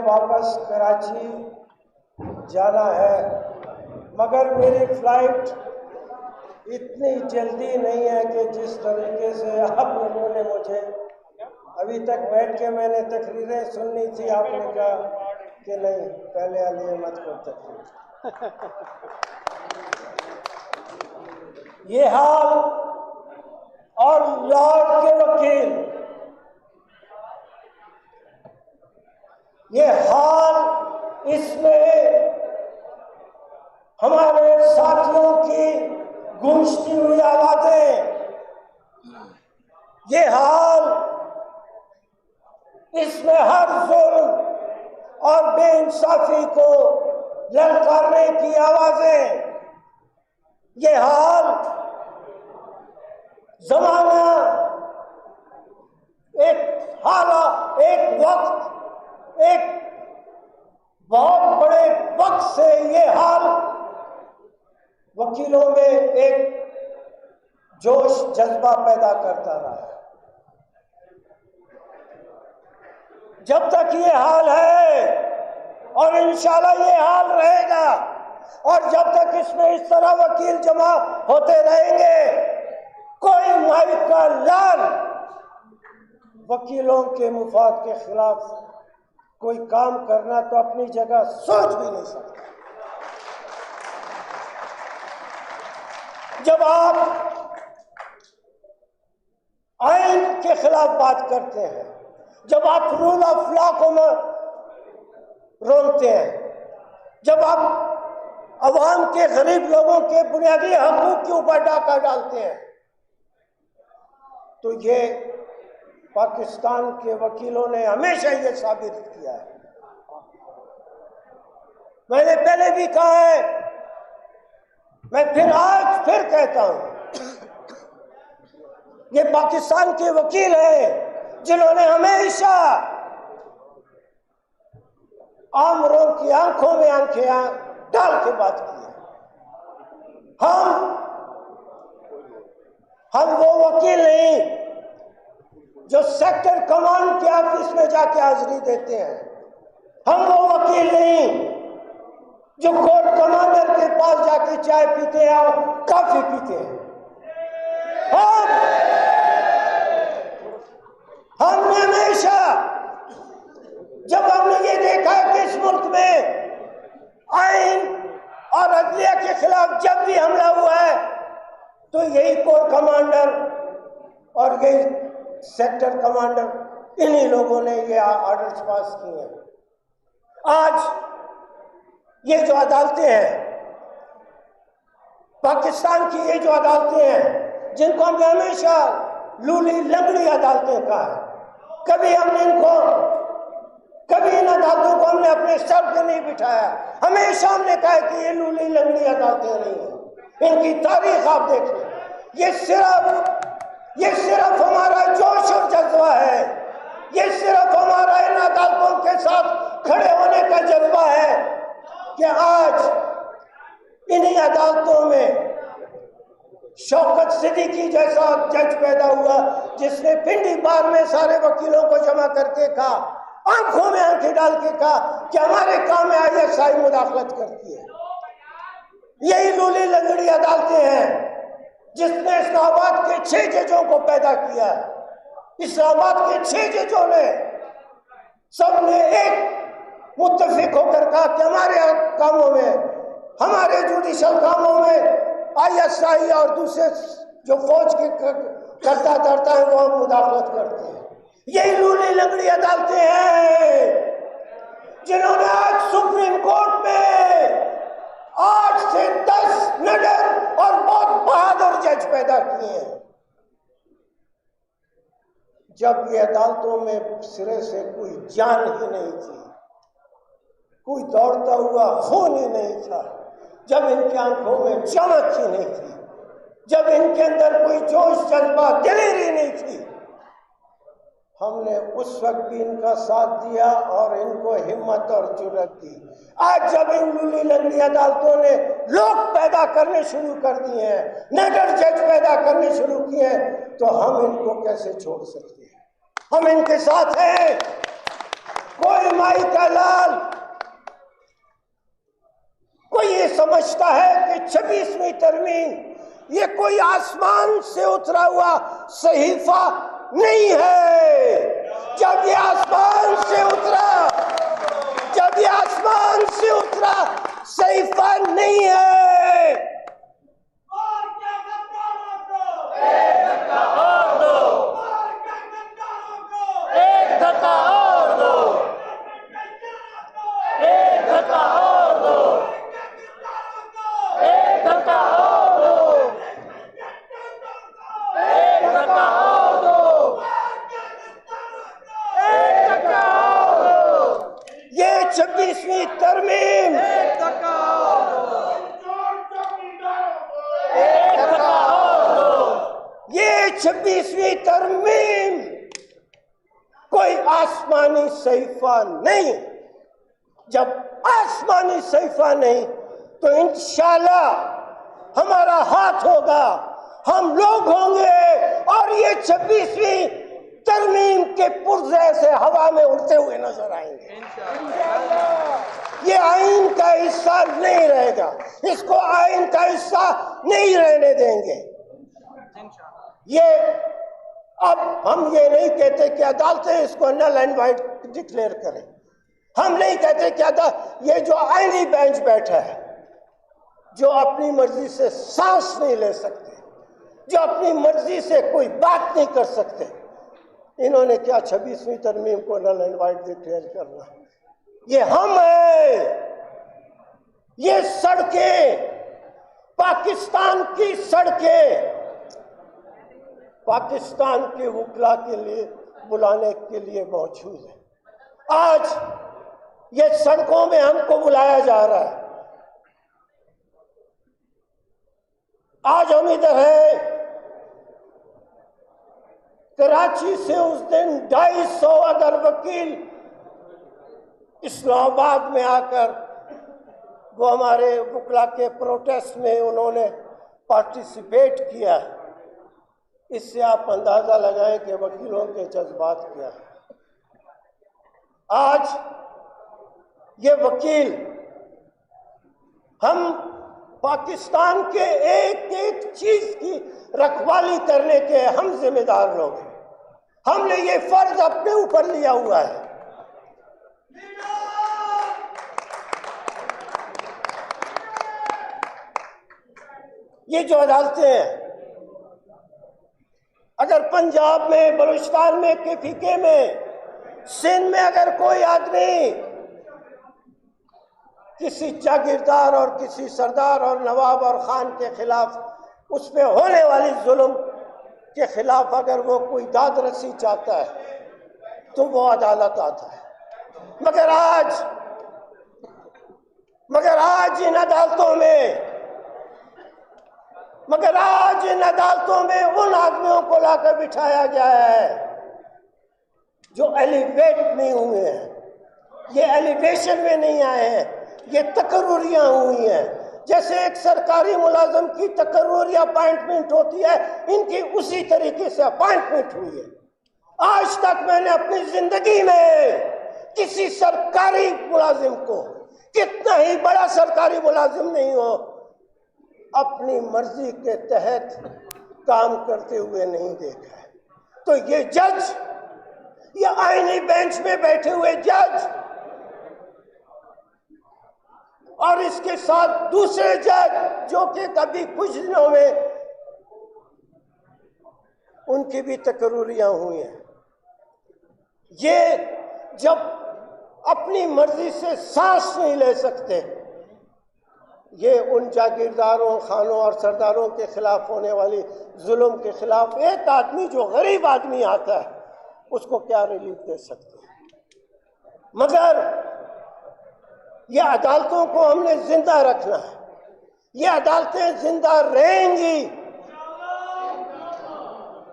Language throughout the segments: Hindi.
वापस कराची जाना है, मगर मेरी फ्लाइट इतनी जल्दी नहीं है कि जिस तरीके से आप लोगों ने मुझे अभी तक बैठ के मैंने तकरीरें सुननी थी, आपने कहा कि नहीं पहले अली अहमद को तकरीर। ये हाल और लॉर्ड के वकील, ये हाल, इसमें हमारे साथियों की गूंजती हुई आवाजें, ये हाल, इसमें हर जुल्म और बेइंसाफी को ललकारने की आवाजें, ये हाल, जमाना, एक हालात, एक वक्त, एक बहुत बड़े वक्त से ये हाल वकीलों में एक जोश जज्बा पैदा करता रहा। जब तक ये हाल है और इंशाल्लाह ये हाल रहेगा, और जब तक इसमें इस तरह वकील जमा होते रहेंगे, कोई माइक का लाल वकीलों के मुफाद के खिलाफ कोई काम करना तो अपनी जगह सोच भी नहीं सकता। जब आप आइन के खिलाफ बात करते हैं, जब आप रूल ऑफ लॉ को रोकते हैं, जब आप अवाम के गरीब लोगों के बुनियादी हकूक के ऊपर डाका डालते हैं, तो ये पाकिस्तान के वकीलों ने हमेशा ये साबित किया है। मैंने पहले भी कहा है, मैं आज फिर कहता हूं, ये पाकिस्तान के वकील हैं जिन्होंने हमेशा आम लोगों की आंखों में आंखें डाल के बात की है। हम वो वकील नहीं जो सेक्टर कमांड के ऑफिस में जाके हाजिरी देते हैं। हम वो वकील नहीं जो कोर्ट कमांडर के पास जाके चाय पीते हैं और कॉफी पीते हैं। हमने हमेशा, जब हमने ये देखा कि इस मुल्क में आइन और अदलिया के खिलाफ जब भी हमला हुआ है, तो यही कोर कमांडर और यही सेक्टर कमांडर, इन्हीं लोगों ने ये ऑर्डर्स पास किए हैं। आज ये जो अदालतें हैं, पाकिस्तान की ये जो अदालतें हैं, जिनको हमने हमेशा लूली लंगड़ी अदालतें कहा है, कभी हमने इन अदालतों को हमने अपने सर पे नहीं बिठाया। हमेशा हमने कहा कि ये लूली लंगड़ी अदालतें नहीं है। इनकी तारीख आप देखें, ये सिर्फ हमारा जोश और जज्बा है, ये सिर्फ हमारा इन अदालतों के साथ खड़े होने का जज्बा है कि आज इन्हीं अदालतों में शौकत सिद्दीकी जैसा जज पैदा हुआ, जिसने पिंडी बार में सारे वकीलों को जमा करके कहा, आंखों में आंखें डाल के कहा कि हमारे काम में ISI मुदाखलत करती है। यही लूली लंगड़ी अदालतें हैं जिसने इस्लामाबाद के 6 जजों को पैदा किया। इस्लामाबाद के 6 जजों ने सबने एक मुत्तफिक होकर कहा कि हमारे कामों में, हमारे जुडिशल कामों में ISI और दूसरे जो फौज के करता धरता है वो हम मुदाखलत करते हैं। यही लूली लंगड़ी अदालतें हैं जिन्होंने आज सुप्रीम कोर्ट में 8 से 10 निडर और बहुत बहादुर जज पैदा किए हैं। जब ये अदालतों में सिरे से कोई जान ही नहीं थी, कोई दौड़ता हुआ खून ही नहीं था, जब इनकी आंखों में चमक ही नहीं थी, जब इनके अंदर कोई जोश जज्बा दिलेरी नहीं थी, हमने उस वक्त भी इनका साथ दिया और इनको हिम्मत और जुर्रत दी। आज जब इन लूली लंगड़ी अदालतों ने लोग पैदा करने शुरू कर दिए हैं, नगर जज पैदा करने शुरू किए हैं, तो हम इनको कैसे छोड़ सकते हैं? हम इनके साथ हैं। कोई माई का लाल, कोई ये समझता है कि 26वीं तरमीम ये कोई आसमान से उतरा हुआ सहीफा नहीं है। जब ये आसमान से उतरा, जब ये आसमान से उतरा सहीफा नहीं है। एक धक्का और दो, एक धक्का और दो, एक धक्का और दो, एक धक्का और दो, एक धक्का और दो, एक धक्का और दो। ये 26वीं तरमीम, एक धक्का और दो, एक धक्का और दो। ये 26वीं तरमीम कोई आसमानी सहीफा नहीं। जब आसमानी सहीफा नहीं तो इंशाल्लाह हमारा हाथ होगा, हम लोग होंगे और ये 26वीं तरमीम के पुर्जे से हवा में उड़ते हुए नजर आएंगे। ये आइन का हिस्सा नहीं रहेगा, इसको आइन का हिस्सा नहीं रहने देंगे। ये अब हम ये नहीं कहते कि अदालतें इसको नल एंड वाइड डिक्लेयर करें। हम नहीं कहते कि ये जो आईनी बेंच बैठा है, जो अपनी मर्जी से सांस नहीं ले सकते, जो अपनी मर्जी से कोई बात नहीं कर सकते, इन्होंने क्या 26वीं तरमीम को नल एंड वाइड डिक्लेयर करना? ये हम हैं। ये सड़कें, पाकिस्तान की सड़कें पाकिस्तान के वकला के लिए बुलाने के लिए मौजूद है। आज ये सड़कों में हमको बुलाया जा रहा है। आज हम इधर हैं, कराची से उस दिन 250 अगर वकील इस्लामाबाद में आकर वो हमारे वकला के प्रोटेस्ट में उन्होंने पार्टिसिपेट किया। इससे आप अंदाजा लगाएं कि वकीलों के जज्बात क्या है। आज ये वकील, हम पाकिस्तान के एक एक चीज की रखवाली करने के हम जिम्मेदार लोग हैं। हमने ये फर्ज अपने ऊपर लिया हुआ है। ये जो अदालतें हैं, अगर पंजाब में, बलूचिस्तान में, KPK में, सिंध में अगर कोई आदमी किसी जागीरदार और किसी सरदार और नवाब और खान के खिलाफ, उस पे होने वाली जुल्म के खिलाफ अगर वो कोई दाद रसी चाहता है तो वो अदालत आता है। मगर आज इन अदालतों में उन आदमियों को लाकर बिठाया गया है जो एलिवेट नहीं हुए हैं। ये एलिवेशन में नहीं आए हैं, ये तकर्रुरियां हुई हैं। जैसे एक सरकारी मुलाजिम की तकर्रुरी अपॉइंटमेंट होती है, इनकी उसी तरीके से अपॉइंटमेंट हुई है। आज तक मैंने अपनी जिंदगी में किसी सरकारी मुलाजिम को, कितना ही बड़ा सरकारी मुलाजिम नहीं हो, अपनी मर्जी के तहत काम करते हुए नहीं देखा है। तो ये जज, ये आईनी बेंच में बैठे हुए जज और इसके साथ दूसरे जज जो कि कभी कुछ दिनों में उनकी भी तकर्रुरियां हुई हैं, ये जब अपनी मर्जी से सांस नहीं ले सकते, ये उन जागीरदारों, खानों और सरदारों के खिलाफ होने वाली जुल्म के खिलाफ एक आदमी जो गरीब आदमी आता है उसको क्या रिलीफ दे सकते हैं। मगर ये अदालतों को हमने जिंदा रखना है। ये अदालतें जिंदा रहेंगी,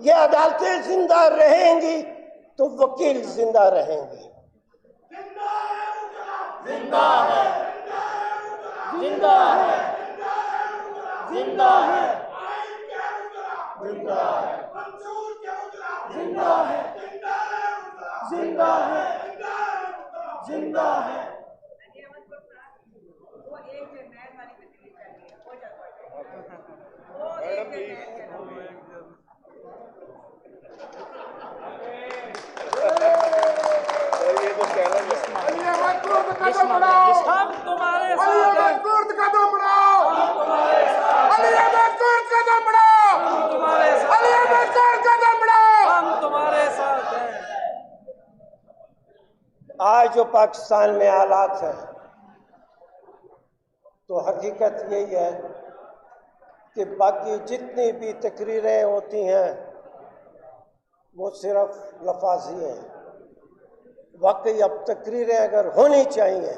ये अदालतें जिंदा रहेंगी तो वकील जिंदा रहेंगे। जिंदा है, जिंदा है, जिंदा है, जिंदा है, जिंदा है, जिंदा है, हम तुम्हारे साथ हैं। कदम बढ़ाओ, हम तुम्हारे साथ हैं। कदम बढ़ाओ, हम तुम्हारे साथ हैं। कदम बढ़ाओ। हम तुम्हारे साथ हैं। आज जो पाकिस्तान में हालात है तो हकीकत यही है कि बाकी जितनी भी तकरीरें होती हैं वो सिर्फ लफाजी हैं। वाकई अब तकरीरें अगर होनी चाहिए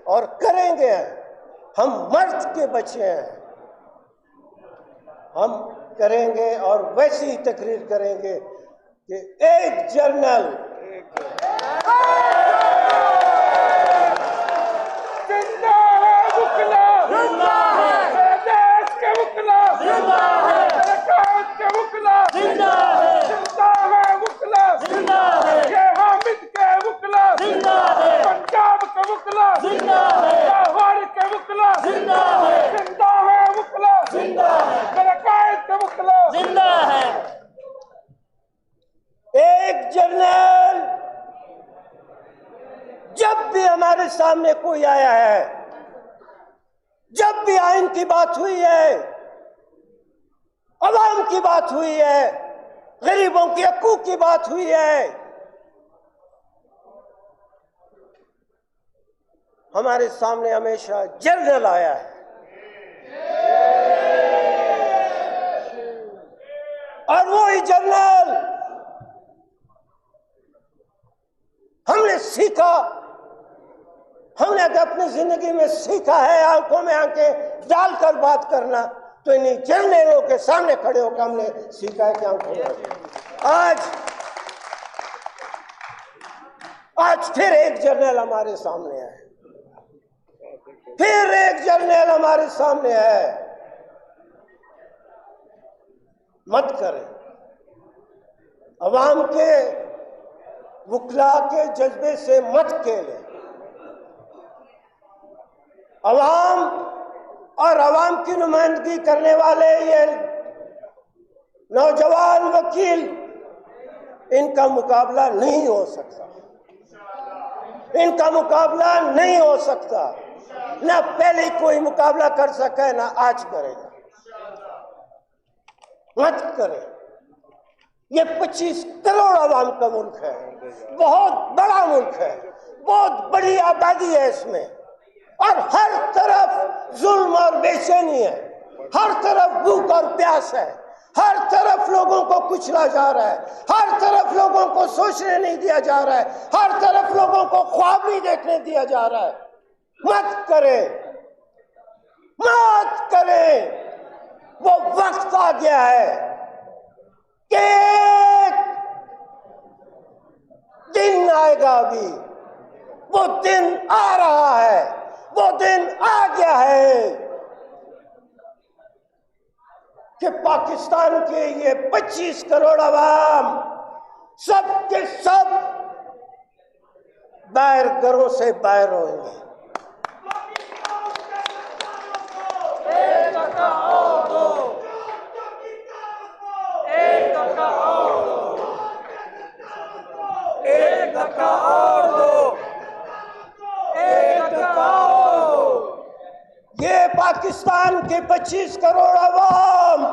और करेंगे, हम मर्द के बच्चे हैं, हम करेंगे और वैसी ही तकरीर करेंगे कि एक जर्नल जिंदा है मुकला, जिंदा है। देश के मुकला, जिंदा है। सरकार के मुकला, जिंदा है। जिंदा है मुकला, जिंदा है। ये हामिद के मुकला, जिंदा है। पंजाब के मुकला, जिंदा है। लाहौर के मुकला, जिंदा है। जिंदा है मुकला, जिंदा है। सरकार के मुकला, जिंदा है। एक जर्नल जब भी हमारे सामने कोई आया है, जब भी आइन की बात हुई है, अवाम की बात हुई है, गरीबों के हकूक की बात हुई है, हमारे सामने हमेशा जर्नल आया है। और वो ही जर्नल हमने सीखा, हमने अगर अपनी जिंदगी में सीखा है आंखों में आंखें डालकर बात करना, तो इन्हीं जर्नलों के सामने खड़े होकर हमने सीखा है कि आंखों में आज फिर एक जर्नल हमारे सामने है, फिर एक जर्नल हमारे सामने है। मत करें, अवाम के वकला के जज्बे से मत खेलें। अवाम और अवाम की नुमाइंदगी करने वाले ये नौजवान वकील, इनका मुकाबला नहीं हो सकता, इनका मुकाबला नहीं हो सकता। ना पहले कोई मुकाबला कर सका है, ना आज करेगा। मत करें। ये 25 करोड़ आवाम का मुल्क है, बहुत बड़ा मुल्क है, बहुत बड़ी आबादी है इसमें, और हर तरफ जुल्म और बेचैनी है, हर तरफ भूख और प्यास है, हर तरफ लोगों को कुचला जा रहा है, हर तरफ लोगों को सोचने नहीं दिया जा रहा है, हर तरफ लोगों को ख्वाब नहीं देखने दिया जा रहा है। मत करें, मत करें। वो वक्त आ गया है कि दिन आएगा, अभी वो दिन आ रहा है, वो दिन आ गया है कि पाकिस्तान के ये 25 करोड़ अवाम सब के सब बाहर घरों से बाहर होंगे। एक धक्का और दो, एक धक्का और दो, एक धक्का और दो, एक धक्का और दो। ये पाकिस्तान के 25 करोड़ अवाम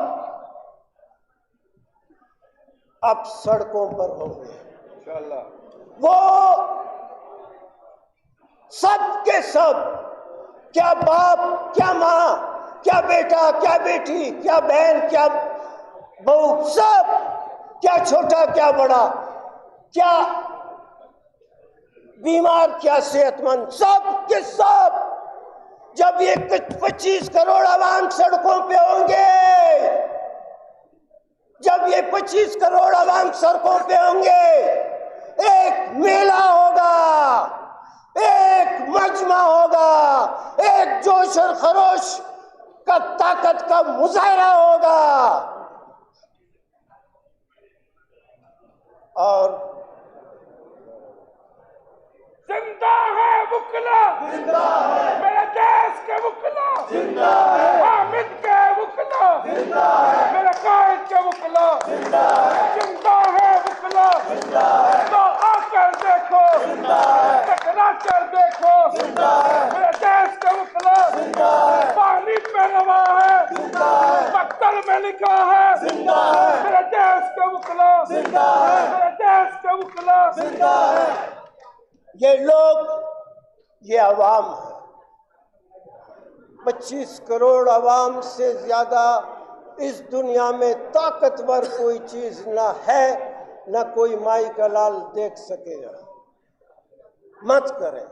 अब सड़कों पर होंगे। वो सब के सब, क्या बाप, क्या माँ, क्या बेटा, क्या बेटी, क्या बहन, क्या बहू, सब, क्या छोटा, क्या बड़ा, क्या बीमार, क्या सेहतमंद, सब के सब जब ये 25 करोड़ आवाम सड़कों पे होंगे, जब ये 25 करोड़ आवाम सड़कों पे होंगे, एक मेला होगा, एक मजमा होगा, एक जोश और खरोश का ताकत का मुजाहरा होगा। और जिंदा है वुकला, जिंदा है, मेरे देश के वुकला, जिंदा है, हामिद के वुकला, जिंदा है, मेरे कायद के वुकला, जिंदा है, जिंदा है वुकला, जिंदा है, तो आकर देखो, जिंदा है, टकरा कर देखो, जिंदा है, मेरे देश के वुकला, जिंदा है, पानी में रवा है, जिंदा है, पत्थर में लिखा है, जिंदा है, मेरे देश के वुकला, जिंदा है, मेरे देश के वुकला, जिंदा है, ये लोग, ये अवाम है। 25 करोड़ अवाम से ज्यादा इस दुनिया में ताकतवर कोई चीज न है, न कोई माई का लाल देख सकेगा। मत करें।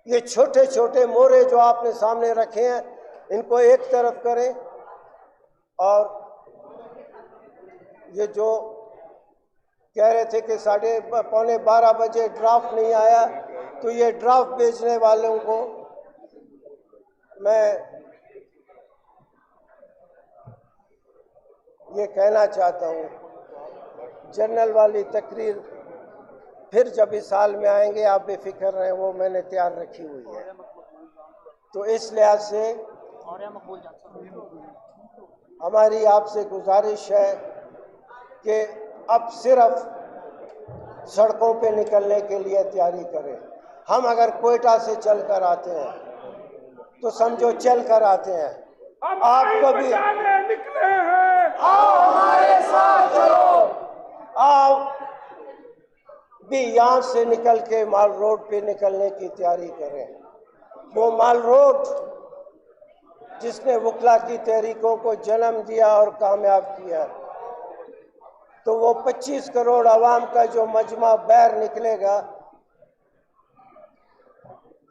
ये छोटे छोटे मोरे जो आपने सामने रखे हैं, इनको एक तरफ करें, और ये जो कह रहे थे कि 11:15 बजे ड्राफ्ट नहीं आया, तो ये ड्राफ्ट बेचने वालों को मैं ये कहना चाहता हूँ, जनरल वाली तकरीर फिर जब इस साल में आएंगे, आप बेफिक्र रहें, वो मैंने तैयार रखी हुई है। तो इस लिहाज से हमारी आपसे गुजारिश है कि अब सिर्फ सड़कों पे निकलने के लिए तैयारी करें। हम अगर कोयटा से चल कर आते हैं तो समझो चल कर आते हैं, हम आपको भी बचाने निकले हैं, आओ हमारे साथ चलो, आप भी यहाँ से निकल के माल रोड पे निकलने की तैयारी करें। वो माल रोड जिसने वकला की तहरीकों को जन्म दिया और कामयाब किया, तो वो 25 करोड़ आवाम का जो मजमा बैर निकलेगा,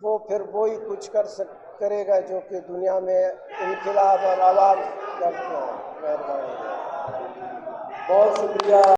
वो फिर वही कुछ करेगा जो कि दुनिया में इनकलाब और आवाम करते हैं। मेहरबानी। बहुत शुक्रिया।